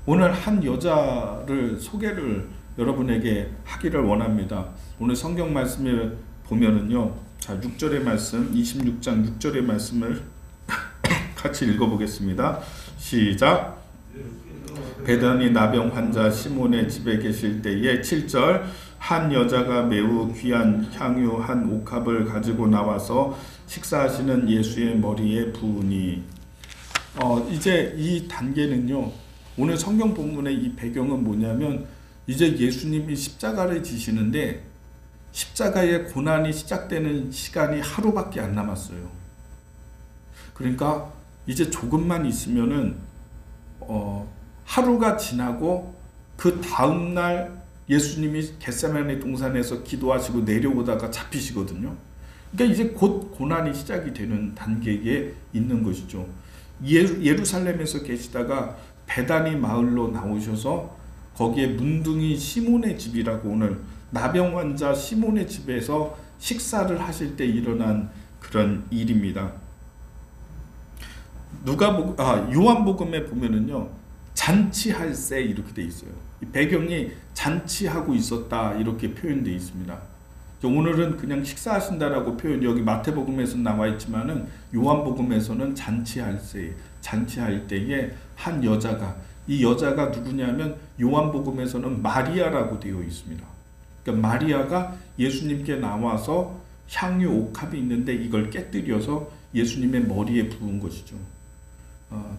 오늘 한 여자를 소개를 여러분에게 하기를 원합니다. 오늘 성경 말씀에 보면은요, 자, 6절의 말씀, 26장 6절의 말씀을 같이 읽어보겠습니다. 시작. 베다니 나병 환자 시몬의 집에 계실 때에 7절, 한 여자가 매우 귀한 향유 한 옥합을 가지고 나와서 식사하시는 예수의 머리에 부으니. 이제 이 단계는요, 오늘 성경 본문의 이 배경은 뭐냐면, 이제 예수님이 십자가를 지시는데 십자가의 고난이 시작되는 시간이 하루밖에 안 남았어요. 그러니까 이제 조금만 있으면은 하루가 지나고 그 다음날 예수님이 겟세마네 동산에서 기도하시고 내려오다가 잡히시거든요. 그러니까 이제 곧 고난이 시작이 되는 단계에 있는 것이죠. 예루살렘에서 계시다가 베다니 마을로 나오셔서 거기에 문둥이 시몬의 집이라고, 오늘 나병 환자 시몬의 집에서 식사를 하실 때 일어난 그런 일입니다. 요한복음에 보면은요, 잔치할세 이렇게 돼 있어요. 배경이 잔치하고 있었다 이렇게 표현되어 있습니다. 오늘은 그냥 식사하신다라고 표현, 여기 마태복음에서 나와 있지만은 요한복음에서는 잔치할세, 잔치할 때에 한 여자가, 이 여자가 누구냐면 요한복음에서는 마리아라고 되어 있습니다. 그러니까 마리아가 예수님께 나와서 향유 옥합이 있는데 이걸 깨뜨려서 예수님의 머리에 부은 것이죠.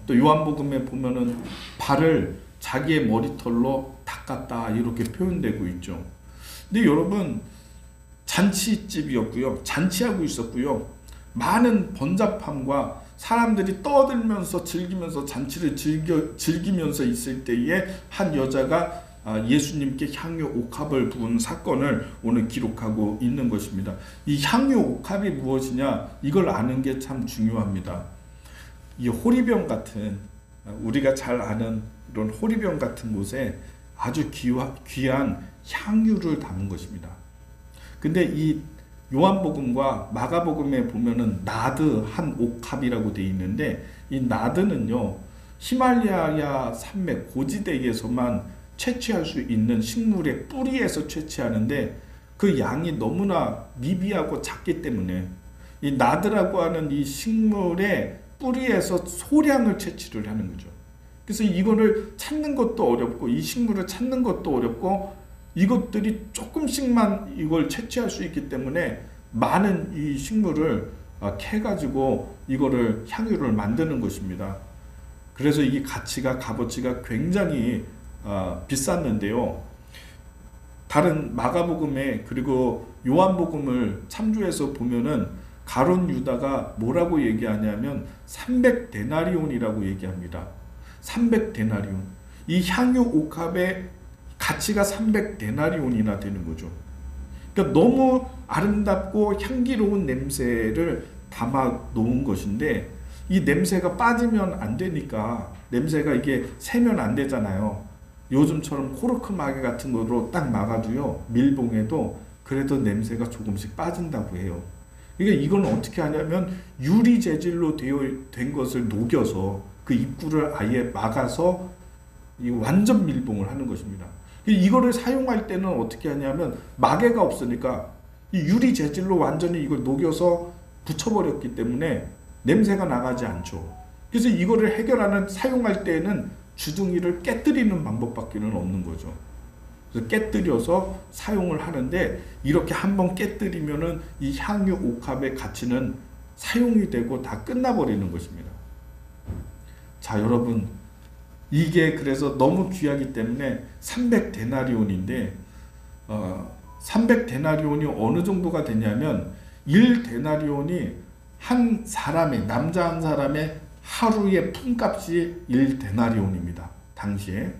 또 요한복음에 보면은 발을 자기의 머리털로 닦았다 이렇게 표현되고 있죠. 근데 여러분, 잔치집이었고요, 잔치하고 있었고요, 많은 번잡함과 사람들이 떠들면서 즐기면서 잔치를 즐기면서 있을 때에 한 여자가 예수님께 향유 옥합을 부은 사건을 오늘 기록하고 있는 것입니다. 이 향유 옥합이 무엇이냐, 이걸 아는 게 참 중요합니다. 이 호리병 같은, 우리가 잘 아는 이런 호리병 같은 곳에 아주 귀한 향유를 담은 것입니다. 근데 이 요한복음과 마가복음에 보면은 나드 한 옥합이라고 되어 있는데, 이 나드는요, 히말라야 산맥 고지대에서만 채취할 수 있는 식물의 뿌리에서 채취하는데 그 양이 너무나 미비하고 작기 때문에 이 나드라고 하는 이 식물의 뿌리에서 소량을 채취를 하는 거죠. 그래서 이거를 찾는 것도 어렵고, 이 식물을 찾는 것도 어렵고, 이것들이 조금씩만 이걸 채취할 수 있기 때문에 많은 이 식물을 캐가지고 이거를 향유를 만드는 것입니다. 그래서 이 값어치가 굉장히 비쌌는데요. 다른 마가복음에 그리고 요한복음을 참조해서 보면은 가룟 유다가 뭐라고 얘기하냐면 300데나리온이라고 얘기합니다. 300데나리온. 이 향유 옥합의 가치가 300데나리온이나 되는 거죠. 그러니까 너무 아름답고 향기로운 냄새를 담아 놓은 것인데, 이 냄새가 빠지면 안 되니까, 냄새가 이게 새면 안 되잖아요. 요즘처럼 코르크 마개 같은 거로 딱 막아도요, 밀봉해도 그래도 냄새가 조금씩 빠진다고 해요. 그러니까 이건 어떻게 하냐면 유리 재질로 된 것을 녹여서 그 입구를 아예 막아서 완전 밀봉을 하는 것입니다. 이거를 사용할 때는 어떻게 하냐면 마개가 없으니까 이 유리 재질로 완전히 이걸 녹여서 붙여버렸기 때문에 냄새가 나가지 않죠. 그래서 이거를 사용할 때는 주둥이를 깨뜨리는 방법밖에는 없는 거죠. 그래서 깨뜨려서 사용을 하는데, 이렇게 한번 깨뜨리면은 이 향유 옥합의 가치는 사용이 되고 다 끝나버리는 것입니다. 자, 여러분, 이게 그래서 너무 귀하기 때문에 300데나리온인데 300데나리온이 어느 정도가 되냐면 1데나리온이 한 사람의, 남자 한 사람의 하루의 품값이 1데나리온입니다. 당시에.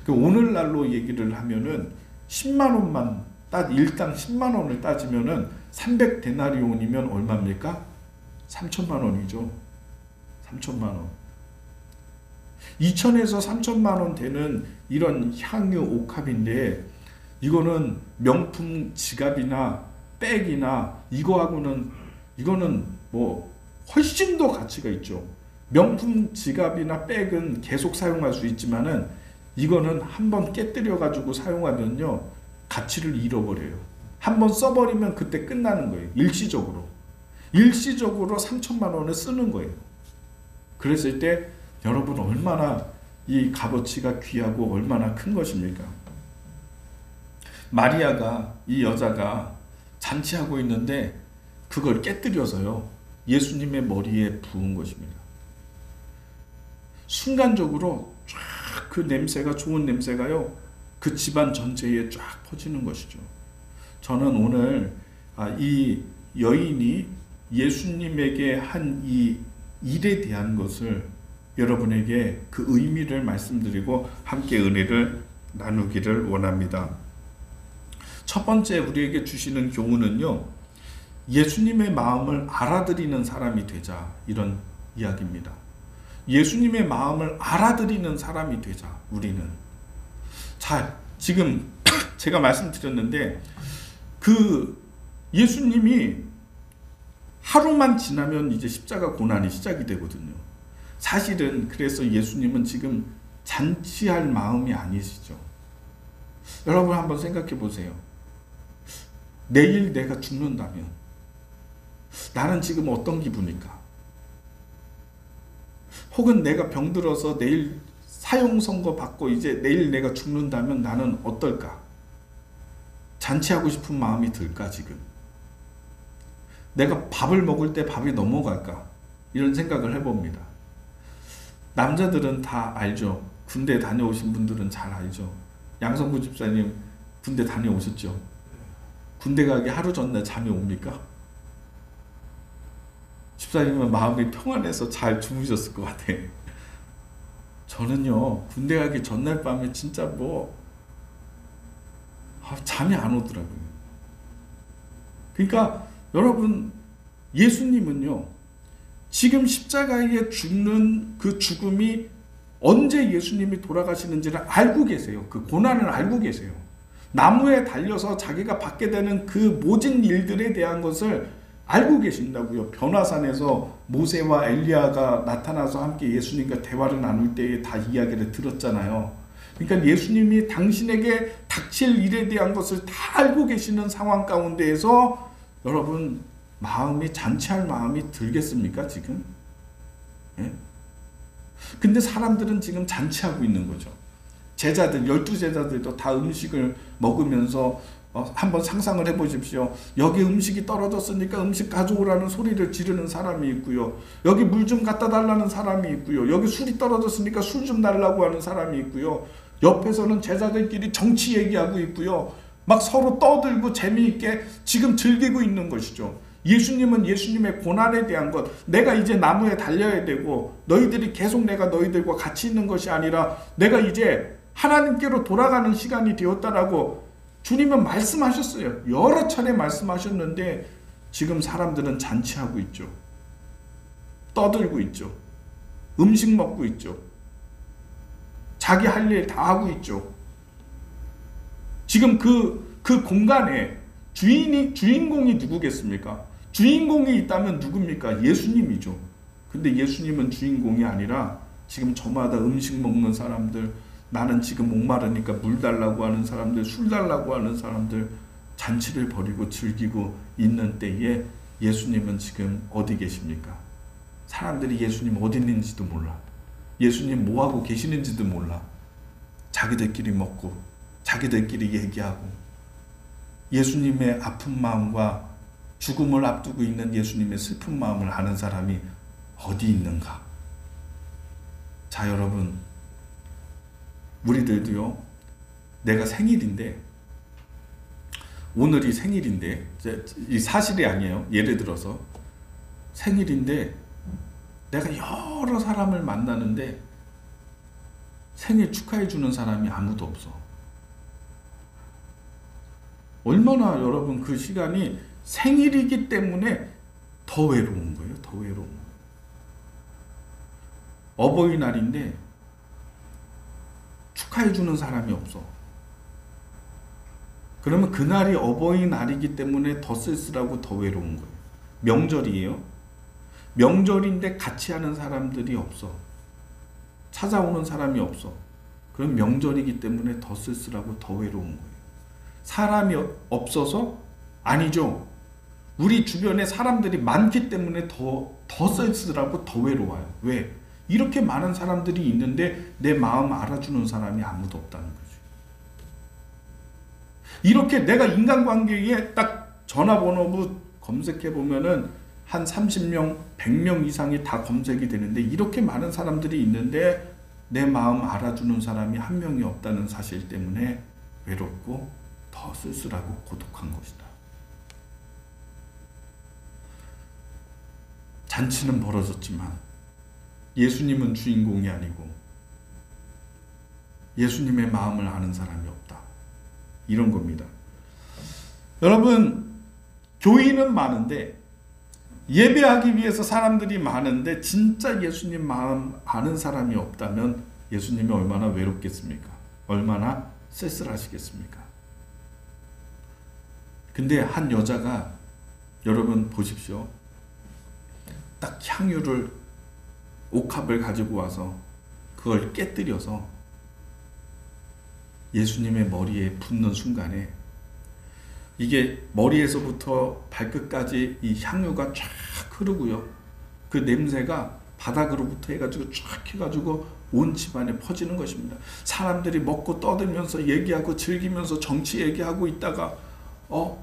오늘날로 얘기를 하면은 10만 원만 일당 10만 원을 따지면은 300데나리온이면 얼마입니까? 3천만 원이죠. 3천만 원. 2천에서 3천만 원 되는 이런 향유 옥합인데, 이거는 명품 지갑이나 백이나 이거는 뭐 훨씬 더 가치가 있죠. 명품 지갑이나 백은 계속 사용할 수 있지만은 이거는 한번 깨뜨려 가지고 사용하면요 가치를 잃어버려요. 한번 써버리면 그때 끝나는 거예요. 일시적으로 3천만 원을 쓰는 거예요. 그랬을 때 여러분 얼마나 이 값어치가 귀하고 얼마나 큰 것입니까? 마리아가, 이 여자가 잔치하고 있는데 그걸 깨뜨려서요 예수님의 머리에 부은 것입니다. 순간적으로 쫙 그 냄새가, 좋은 냄새가요 그 집안 전체에 쫙 퍼지는 것이죠. 저는 오늘 이 여인이 예수님에게 한 이 일에 대한 것을 여러분에게 그 의미를 말씀드리고 함께 은혜를 나누기를 원합니다. 첫 번째 우리에게 주시는 교훈은요, 예수님의 마음을 알아들이는 사람이 되자, 이런 이야기입니다. 예수님의 마음을 알아들이는 사람이 되자, 우리는. 자, 지금 제가 말씀드렸는데 그 예수님이 하루만 지나면 이제 십자가 고난이 시작이 되거든요. 사실은 그래서 예수님은 지금 잔치할 마음이 아니시죠. 여러분 한번 생각해 보세요. 내일 내가 죽는다면 나는 지금 어떤 기분일까? 혹은 내가 병들어서 내일 사형 선고 받고 이제 내일 내가 죽는다면 나는 어떨까? 잔치하고 싶은 마음이 들까 지금? 내가 밥을 먹을 때 밥이 넘어갈까? 이런 생각을 해봅니다. 남자들은 다 알죠. 군대 다녀오신 분들은 잘 알죠. 양성구 집사님 군대 다녀오셨죠? 군대 가기 하루 전날 잠이 옵니까? 집사님은 마음이 평안해서 잘 주무셨을 것 같아요. 저는요 군대 가기 전날 밤에 진짜 잠이 안 오더라고요. 그러니까 여러분 예수님은요 지금 십자가에 죽는 그 죽음이 언제 예수님이 돌아가시는지를 알고 계세요. 그 고난을 알고 계세요. 나무에 달려서 자기가 받게 되는 그 모진 일들에 대한 것을 알고 계신다고요. 변화산에서 모세와 엘리야가 나타나서 함께 예수님과 대화를 나눌 때에 다 이야기를 들었잖아요. 그러니까 예수님이 당신에게 닥칠 일에 대한 것을 다 알고 계시는 상황 가운데에서 여러분 마음이 잔치할 마음이 들겠습니까 지금? 예? 근데 사람들은 지금 잔치하고 있는 거죠. 제자들, 12제자들도 다 음식을 먹으면서 한번 상상을 해보십시오. 여기 음식이 떨어졌으니까 음식 가져오라는 소리를 지르는 사람이 있고요. 여기 물 좀 갖다 달라는 사람이 있고요. 여기 술이 떨어졌으니까 술 좀 달라고 하는 사람이 있고요. 옆에서는 제자들끼리 정치 얘기하고 있고요. 막 서로 떠들고 재미있게 지금 즐기고 있는 것이죠. 예수님은 예수님의 고난에 대한 것, 내가 이제 나무에 달려야 되고 너희들이 계속 내가 너희들과 같이 있는 것이 아니라 내가 이제 하나님께로 돌아가는 시간이 되었다라고 주님은 말씀하셨어요. 여러 차례 말씀하셨는데 지금 사람들은 잔치하고 있죠. 떠들고 있죠. 음식 먹고 있죠. 자기 할 일 다 하고 있죠. 지금 그 공간에 주인공이 누구겠습니까? 주인공이 있다면 누굽니까? 예수님이죠. 근데 예수님은 주인공이 아니라 지금 저마다 음식 먹는 사람들, 나는 지금 목마르니까 물 달라고 하는 사람들, 술 달라고 하는 사람들, 잔치를 벌이고 즐기고 있는 때에 예수님은 지금 어디 계십니까? 사람들이 예수님 어디 있는지도 몰라. 예수님 뭐하고 계시는지도 몰라. 자기들끼리 먹고 자기들끼리 얘기하고 예수님의 아픈 마음과 죽음을 앞두고 있는 예수님의 슬픈 마음을 아는 사람이 어디 있는가? 자, 여러분, 우리들도요, 내가 생일인데, 오늘이 생일인데, 이 사실이 아니에요. 예를 들어서 생일인데 내가 여러 사람을 만나는데 생일 축하해 주는 사람이 아무도 없어. 얼마나 여러분 그 시간이 생일이기 때문에 더 외로운 거예요. 더 외로운 거예요. 어버이날인데 축하해 주는 사람이 없어. 그러면 그날이 어버이날이기 때문에 더 쓸쓸하고 더 외로운 거예요. 명절이에요. 명절인데 같이 하는 사람들이 없어. 찾아오는 사람이 없어. 그럼 명절이기 때문에 더 쓸쓸하고 더 외로운 거예요. 사람이 없어서? 아니죠. 우리 주변에 사람들이 많기 때문에 더 쓸쓸하고 더 외로워요. 왜? 이렇게 많은 사람들이 있는데 내 마음 알아주는 사람이 아무도 없다는 거죠. 이렇게 내가 인간관계에 딱 전화번호부 검색해 보면은 한 30명, 100명 이상이 다 검색이 되는데 이렇게 많은 사람들이 있는데 내 마음 알아주는 사람이 한 명이 없다는 사실 때문에 외롭고 더 쓸쓸하고 고독한 것이다. 잔치는 벌어졌지만 예수님은 주인공이 아니고 예수님의 마음을 아는 사람이 없다. 이런 겁니다. 여러분, 교인은 많은데 예배하기 위해서 사람들이 많은데 진짜 예수님 마음 아는 사람이 없다면 예수님이 얼마나 외롭겠습니까? 얼마나 쓸쓸하시겠습니까? 근데 한 여자가, 여러분 보십시오. 딱 향유를, 옥합을 가지고 와서 그걸 깨뜨려서 예수님의 머리에 붓는 순간에 이게 머리에서부터 발끝까지 이 향유가 쫙 흐르고요. 그 냄새가 바닥으로부터 해가지고 쫙 해가지고 온 집안에 퍼지는 것입니다. 사람들이 먹고 떠들면서 얘기하고 즐기면서 정치 얘기하고 있다가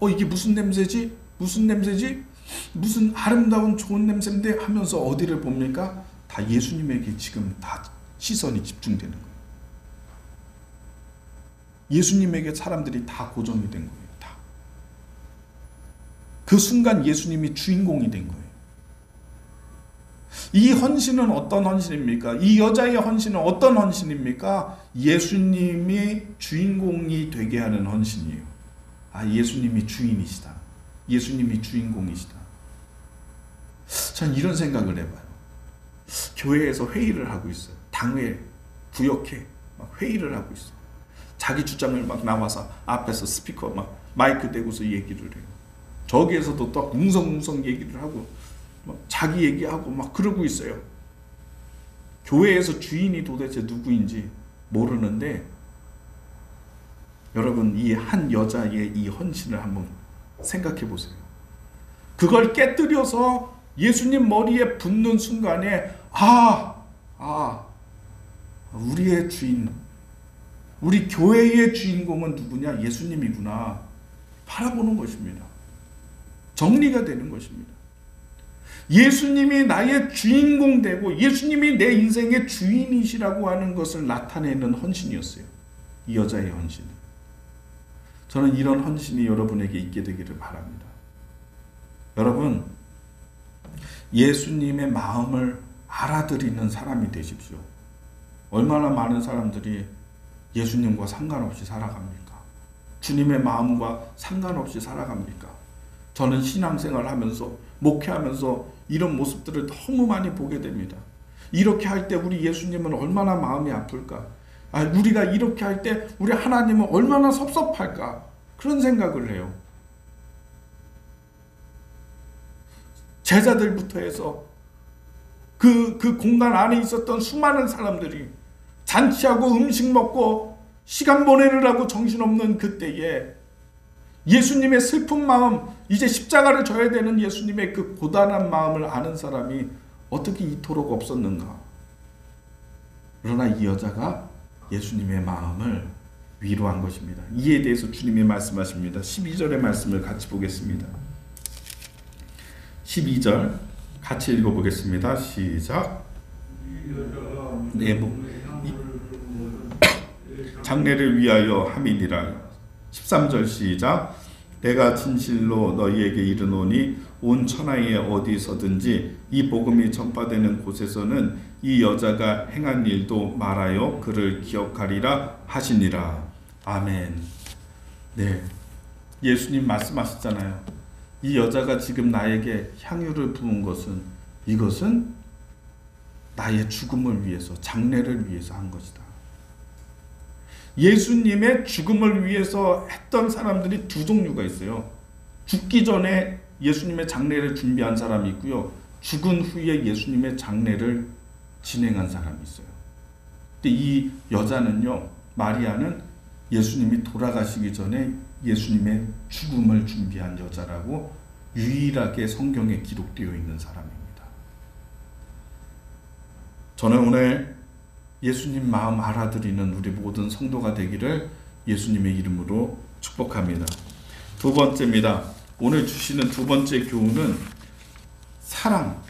이게 무슨 냄새지? 무슨 냄새지? 무슨 아름다운 좋은 냄새인데 하면서 어디를 봅니까? 다 예수님에게 지금 다 시선이 집중되는 거예요. 예수님에게 사람들이 다 고정이 된 거예요. 다. 그 순간 예수님이 주인공이 된 거예요. 이 헌신은 어떤 헌신입니까? 이 여자의 헌신은 어떤 헌신입니까? 예수님이 주인공이 되게 하는 헌신이에요. 예수님이 주인이시다. 예수님이 주인공이시다. 전 이런 생각을 해봐요. 교회에서 회의를 하고 있어요. 당회, 구역회 막 회의를 하고 있어요. 자기 주장을 막 나와서 앞에서 스피커 막 마이크 대고서 얘기를 해요. 저기에서도 또 웅성웅성 얘기를 하고 막 자기 얘기하고 막 그러고 있어요. 교회에서 주인이 도대체 누구인지 모르는데 여러분, 이 한 여자의 이 헌신을 한번 생각해 보세요. 그걸 깨뜨려서 예수님 머리에 붓는 순간에 우리의 주인, 우리 교회의 주인공은 누구냐? 예수님이구나. 바라보는 것입니다. 정리가 되는 것입니다. 예수님이 나의 주인공 되고 예수님이 내 인생의 주인이시라고 하는 것을 나타내는 헌신이었어요. 이 여자의 헌신은. 저는 이런 헌신이 여러분에게 있게 되기를 바랍니다. 여러분, 예수님의 마음을 알아들이는 사람이 되십시오. 얼마나 많은 사람들이 예수님과 상관없이 살아갑니까? 주님의 마음과 상관없이 살아갑니까? 저는 신앙생활 하면서, 목회하면서 이런 모습들을 너무 많이 보게 됩니다. 이렇게 할 때 우리 예수님은 얼마나 마음이 아플까? 우리가 이렇게 할 때 우리 하나님은 얼마나 섭섭할까? 그런 생각을 해요. 제자들부터 해서 그 공간 안에 있었던 수많은 사람들이 잔치하고 음식 먹고 시간 보내느라고 정신없는 그때에 예수님의 슬픈 마음, 이제 십자가를 져야 되는 예수님의 그 고단한 마음을 아는 사람이 어떻게 이토록 없었는가? 그러나 이 여자가 예수님의 마음을 위로한 것입니다. 이에 대해서 주님이 말씀하십니다. 12절의 말씀을 같이 보겠습니다. 12절 같이 읽어보겠습니다. 시작. 장례를 위하여 함이니라. 13절 시작. 내가 진실로 너희에게 이르노니 온 천하에 어디서든지 이 복음이 전파되는 곳에서는 이 여자가 행한 일도 말하여 그를 기억하리라 하시니라. 아멘. 네, 예수님 말씀하셨잖아요. 이 여자가 지금 나에게 향유를 부은 것은, 이것은 나의 죽음을 위해서, 장례를 위해서 한 것이다. 예수님의 죽음을 위해서 했던 사람들이 두 종류가 있어요. 죽기 전에 예수님의 장례를 준비한 사람이 있고요. 죽은 후에 예수님의 장례를 진행한 사람이 있어요. 근데 이 여자는요, 마리아는 예수님이 돌아가시기 전에 예수님의 죽음을 준비한 여자라고 유일하게 성경에 기록되어 있는 사람입니다. 저는 오늘 예수님 마음 알아들이는 우리 모든 성도가 되기를 예수님의 이름으로 축복합니다. 두 번째입니다. 오늘 주시는 두 번째 교훈은 사랑.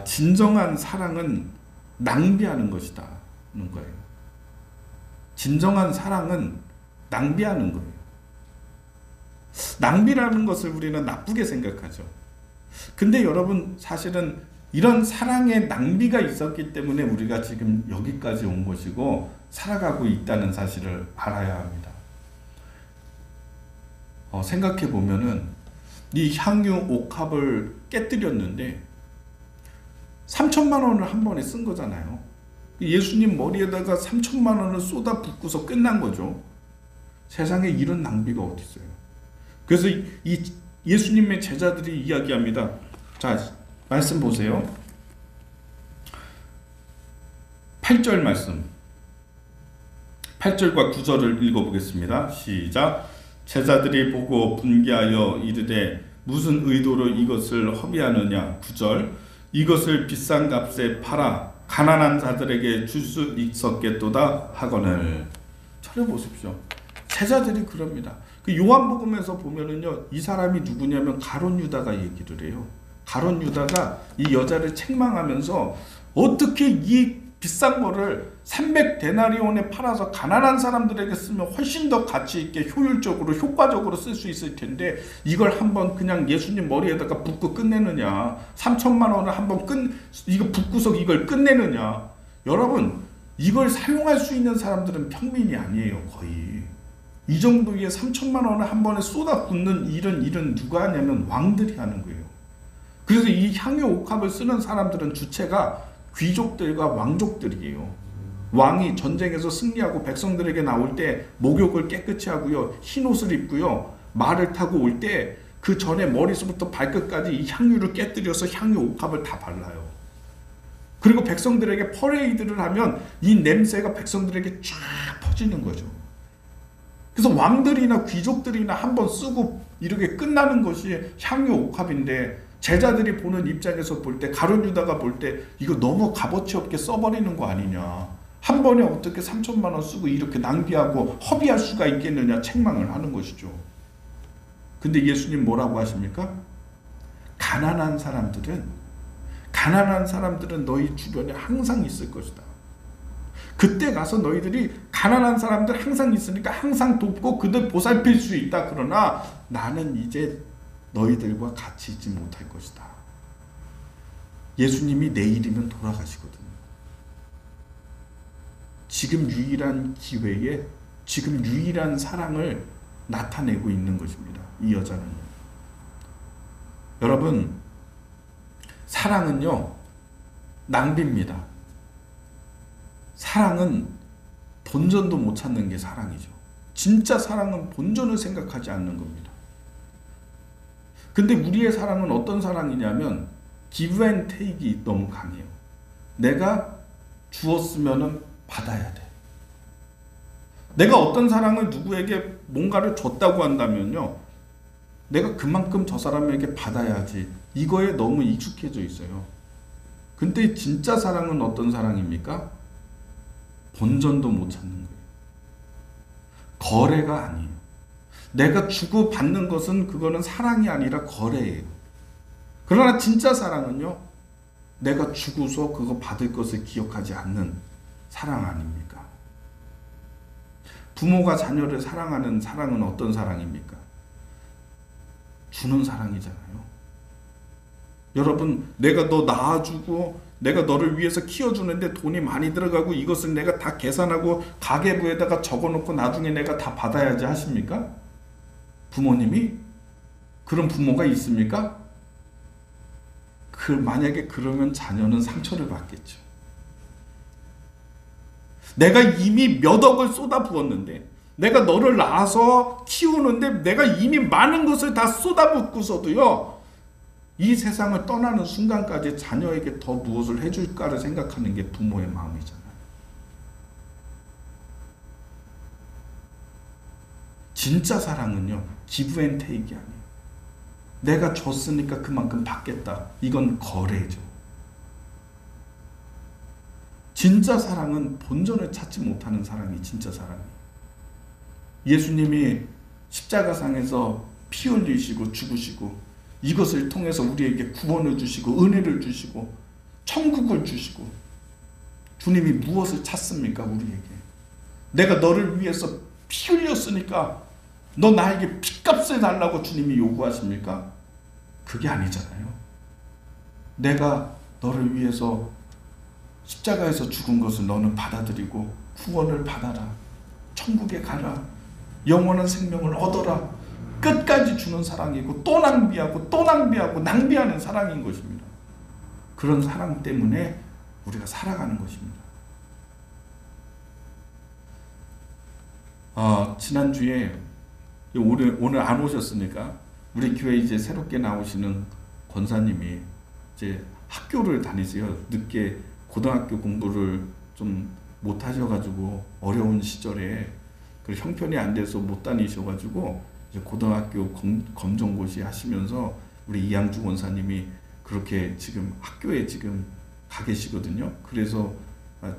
진정한 사랑은 낭비하는 것이다. 는 거예요. 진정한 사랑은 낭비하는 거예요. 낭비라는 것을 우리는 나쁘게 생각하죠. 근데 여러분, 사실은 이런 사랑의 낭비가 있었기 때문에 우리가 지금 여기까지 온 것이고 살아가고 있다는 사실을 알아야 합니다. 생각해 보면은 이 향유 옥합을 깨뜨렸는데 3천만 원을 한 번에 쓴 거잖아요. 예수님 머리에다가 3천만 원을 쏟아 붓고서 끝난 거죠. 세상에 이런 낭비가 어디 있어요. 그래서 이 예수님의 제자들이 이야기합니다. 자, 말씀 보세요. 8절 말씀. 8절과 9절을 읽어보겠습니다. 시작. 제자들이 보고 분개하여 이르되 무슨 의도로 이것을 허비하느냐. 9절. 이것을 비싼 값에 팔아 가난한 자들에게 줄 수 있었겠도다 하거늘. 찾아보십시오. 제자들이 그럽니다. 그 요한복음에서 보면은요, 이 사람이 누구냐면 가룟 유다가 얘기를 해요. 가룟 유다가 이 여자를 책망하면서 어떻게 이 비싼 거를 300데나리온에 팔아서 가난한 사람들에게 쓰면 훨씬 더 가치 있게 효율적으로 효과적으로 쓸 수 있을 텐데 이걸 한번 그냥 예수님 머리에다가 붓고 끝내느냐. 3천만 원을 한번 이거 붓고서 이걸 끝내느냐. 여러분, 이걸 사용할 수 있는 사람들은 평민이 아니에요. 거의. 이 정도의 3천만 원을 한 번에 쏟아 붓는 일은 누가 하냐면 왕들이 하는 거예요. 그래서 이 향유 옥합을 쓰는 사람들은 주체가 귀족들과 왕족들이에요. 왕이 전쟁에서 승리하고 백성들에게 나올 때 목욕을 깨끗이 하고요, 흰 옷을 입고요, 말을 타고 올 때 그 전에 머리서부터 발끝까지 이 향유를 깨뜨려서 향유 옥합을 다 발라요. 그리고 백성들에게 퍼레이드를 하면 이 냄새가 백성들에게 쫙 퍼지는 거죠. 그래서 왕들이나 귀족들이나 한번 쓰고 이렇게 끝나는 것이 향유 옥합인데, 제자들이 보는 입장에서 볼 때, 가룟 유다가 볼 때 이거 너무 값어치 없게 써버리는 거 아니냐. 한 번에 어떻게 3천만 원 쓰고 이렇게 낭비하고 허비할 수가 있겠느냐 책망을 하는 것이죠. 근데 예수님 뭐라고 하십니까? 가난한 사람들은 너희 주변에 항상 있을 것이다. 그때 가서 너희들이 가난한 사람들 항상 있으니까 항상 돕고 그들 보살필 수 있다. 그러나 나는 이제 너희들과 같이 있지 못할 것이다. 예수님이 내일이면 돌아가시거든요. 지금 유일한 기회에 지금 유일한 사랑을 나타내고 있는 것입니다. 이 여자는요. 여러분, 사랑은요, 낭비입니다. 사랑은 본전도 못 찾는 게 사랑이죠. 진짜 사랑은 본전을 생각하지 않는 겁니다. 근데 우리의 사랑은 어떤 사랑이냐면 give and take이 너무 강해요. 내가 주었으면 받아야 돼. 내가 어떤 사랑을 누구에게 뭔가를 줬다고 한다면요, 내가 그만큼 저 사람에게 받아야지. 이거에 너무 익숙해져 있어요. 근데 진짜 사랑은 어떤 사랑입니까? 본전도 못 찾는 거예요. 거래가 아니에요. 내가 주고 받는 것은 그거는 사랑이 아니라 거래예요. 그러나 진짜 사랑은요, 내가 주고서 그거 받을 것을 기억하지 않는 사랑 아닙니까? 부모가 자녀를 사랑하는 사랑은 어떤 사랑입니까? 주는 사랑이잖아요. 여러분, 내가 너 낳아주고 내가 너를 위해서 키워주는데 돈이 많이 들어가고 이것을 내가 다 계산하고 가계부에다가 적어놓고 나중에 내가 다 받아야지 하십니까? 부모님이? 그런 부모가 있습니까? 만약에 그러면 자녀는 상처를 받겠죠. 내가 이미 몇 억을 쏟아부었는데, 내가 너를 낳아서 키우는데 내가 이미 많은 것을 다 쏟아붓고서도요, 이 세상을 떠나는 순간까지 자녀에게 더 무엇을 해줄까를 생각하는 게 부모의 마음이잖아요. 진짜 사랑은요, 기브 앤 테이크가 아니에요. 내가 줬으니까 그만큼 받겠다. 이건 거래죠. 진짜 사랑은 본전을 찾지 못하는 사랑이 진짜 사랑이에요. 예수님이 십자가상에서 피 흘리시고 죽으시고 이것을 통해서 우리에게 구원을 주시고 은혜를 주시고 천국을 주시고, 주님이 무엇을 찾습니까? 우리에게 내가 너를 위해서 피 흘렸으니까 너 나에게 핏값을 달라고 주님이 요구하십니까? 그게 아니잖아요. 내가 너를 위해서 십자가에서 죽은 것을 너는 받아들이고 구원을 받아라, 천국에 가라, 영원한 생명을 얻어라, 끝까지 주는 사랑이고 또 낭비하고 또 낭비하고 낭비하는 사랑인 것입니다. 그런 사랑 때문에 우리가 살아가는 것입니다. 지난주에 오늘 안 오셨으니까 우리 교회 이제 새롭게 나오시는 권사님이 이제 학교를 다니세요. 늦게 고등학교 공부를 좀 못 하셔가지고 어려운 시절에 그 형편이 안 돼서 못 다니셔가지고 이제 고등학교 검정고시 하시면서 우리 이양주 권사님이 그렇게 지금 학교에 지금 가 계시거든요. 그래서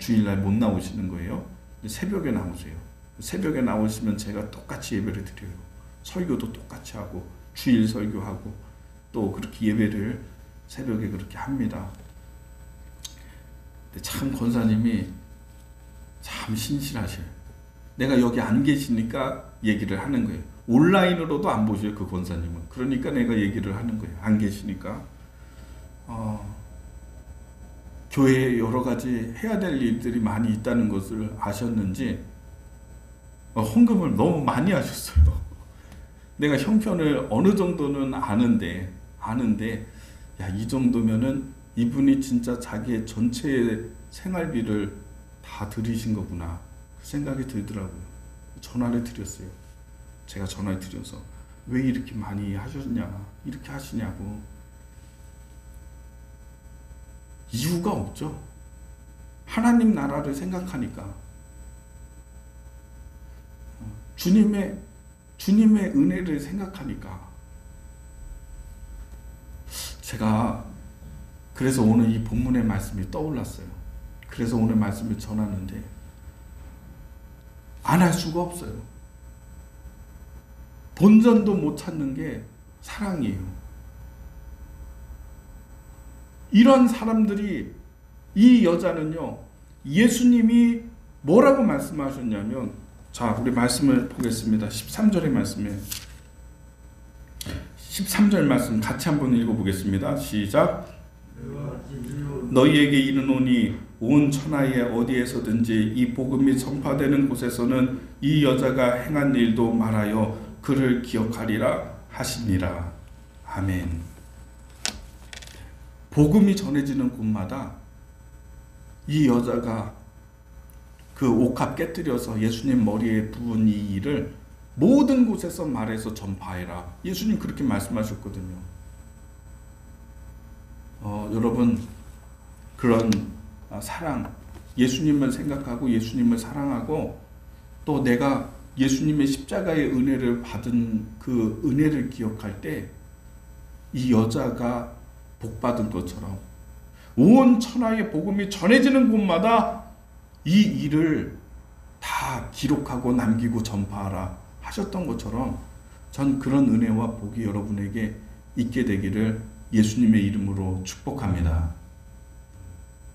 주일날 못 나오시는 거예요. 새벽에 나오세요. 새벽에 나오시면 제가 똑같이 예배를 드려요. 설교도 똑같이 하고 주일 설교하고 또 그렇게 예배를 새벽에 그렇게 합니다. 근데 참 권사님이 참 신실하셔요. 내가 여기 안 계시니까 얘기를 하는 거예요. 온라인으로도 안 보셔요, 그 권사님은. 그러니까 내가 얘기를 하는 거예요. 안 계시니까. 교회에 여러 가지 해야 될 일들이 많이 있다는 것을 아셨는지 헌금을 너무 많이 하셨어요. 내가 형편을 어느 정도는 아는데 야, 이 정도면은 이분이 진짜 자기의 전체의 생활비를 다 드리신 거구나, 그 생각이 들더라고요. 전화를 드렸어요. 제가 전화를 드려서 왜 이렇게 많이 하셨냐, 이렇게 하시냐고. 이유가 없죠. 하나님 나라를 생각하니까, 주님의 은혜를 생각하니까. 제가 그래서 오늘 이 본문의 말씀이 떠올랐어요. 그래서 오늘 말씀을 전하는데 안 할 수가 없어요. 본전도 못 찾는 게 사랑이에요. 이런 사람들이, 이 여자는요, 예수님이 뭐라고 말씀하셨냐면, 자, 우리 말씀을 보겠습니다. 13절의 말씀이에요. 13절 말씀 같이 한번 읽어보겠습니다. 시작. 너희에게 이르노니 온 천하에 어디에서든지 이 복음이 전파되는 곳에서는 이 여자가 행한 일도 말하여 그를 기억하리라 하시니라. 아멘. 복음이 전해지는 곳마다 이 여자가 그 옥합 깨뜨려서 예수님 머리에 부은 이 일을 모든 곳에서 말해서 전파해라. 예수님 그렇게 말씀하셨거든요. 여러분, 그런 사랑, 예수님을 생각하고 예수님을 사랑하고 또 내가 예수님의 십자가의 은혜를 받은 그 은혜를 기억할 때 이 여자가 복받은 것처럼 온 천하의 복음이 전해지는 곳마다 이 일을 다 기록하고 남기고 전파하라 하셨던 것처럼 전 그런 은혜와 복이 여러분에게 있게 되기를 예수님의 이름으로 축복합니다.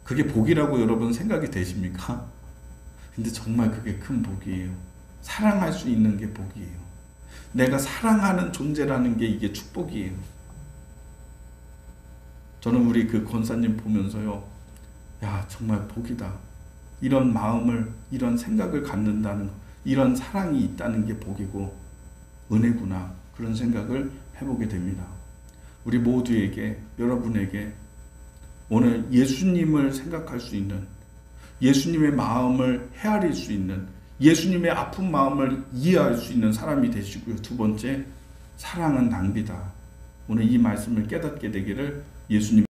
그게 복이라고 여러분 생각이 되십니까? 근데 정말 그게 큰 복이에요. 사랑할 수 있는 게 복이에요. 내가 사랑하는 존재라는 게 이게 축복이에요. 저는 우리 그 권사님 보면서요, 야, 정말 복이다. 이런 마음을, 이런 생각을 갖는다는, 이런 사랑이 있다는 게 복이고 은혜구나, 그런 생각을 해보게 됩니다. 우리 모두에게, 여러분에게 오늘 예수님을 생각할 수 있는, 예수님의 마음을 헤아릴 수 있는, 예수님의 아픈 마음을 이해할 수 있는 사람이 되시고요. 두 번째, 사랑은 낭비다. 오늘 이 말씀을 깨닫게 되기를 예수님